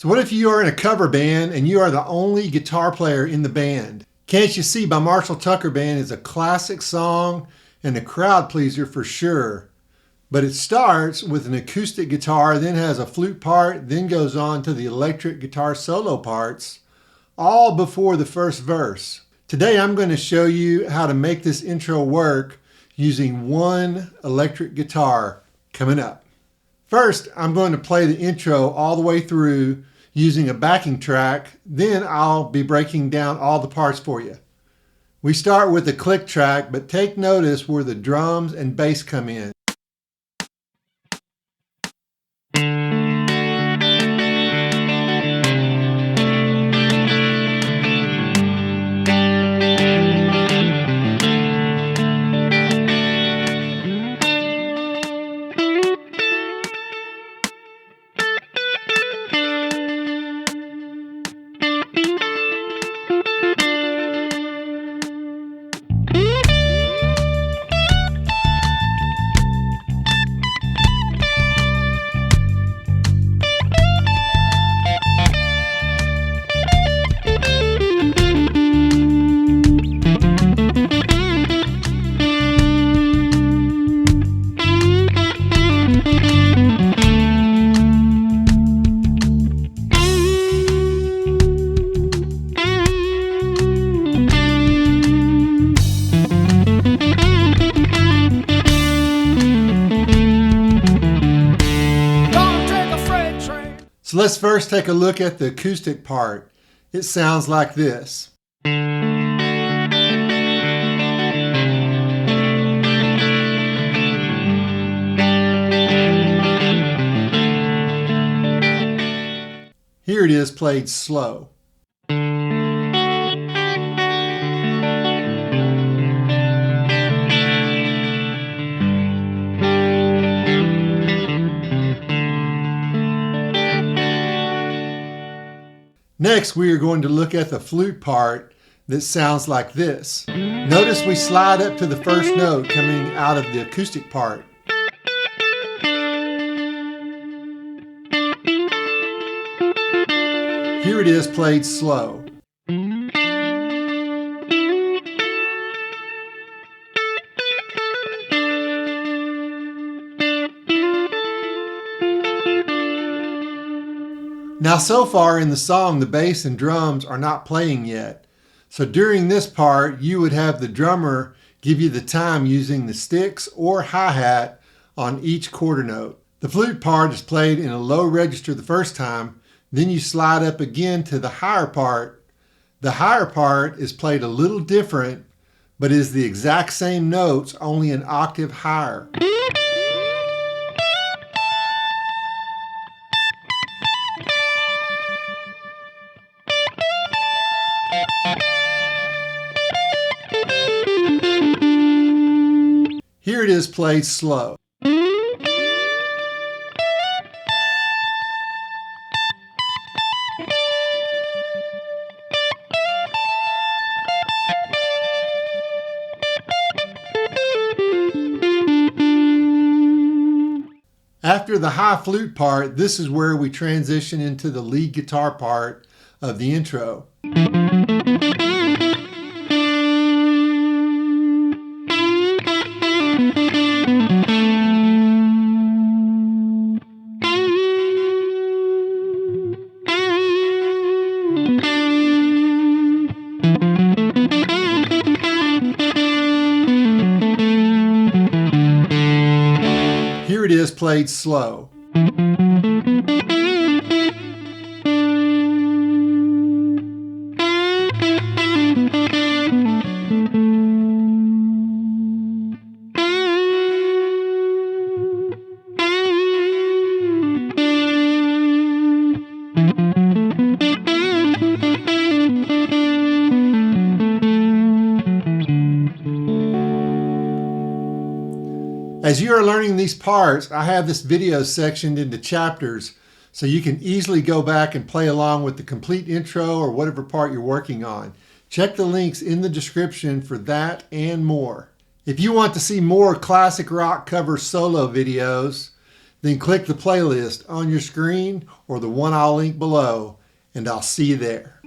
So what if you are in a cover band and you are the only guitar player in the band? Can't You See by Marshall Tucker Band is a classic song and a crowd pleaser for sure. But it starts with an acoustic guitar, then has a flute part, then goes on to the electric guitar solo parts, all before the first verse. Today I'm going to show you how to make this intro work using one electric guitar coming up. First, I'm going to play the intro all the way through using a backing track, then I'll be breaking down all the parts for you. We start with the click track, but take notice where the drums and bass come in. So let's first take a look at the acoustic part. It sounds like this. Here it is played slow. Next, we are going to look at the flute part that sounds like this. Notice we slide up to the first note coming out of the acoustic part. Here it is played slow. Now so far in the song, the bass and drums are not playing yet. So during this part, you would have the drummer give you the time using the sticks or hi-hat on each quarter note. The flute part is played in a low register the first time, then you slide up again to the higher part. The higher part is played a little different, but is the exact same notes, only an octave higher. Here it is played slow. After the high flute part, this is where we transition into the lead guitar part of the intro. Here it is played slow. As you are learning these parts, I have this video sectioned into chapters so you can easily go back and play along with the complete intro or whatever part you're working on. Check the links in the description for that and more. If you want to see more classic rock cover solo videos, Then click the playlist on your screen or the one I'll link below, and I'll see you there.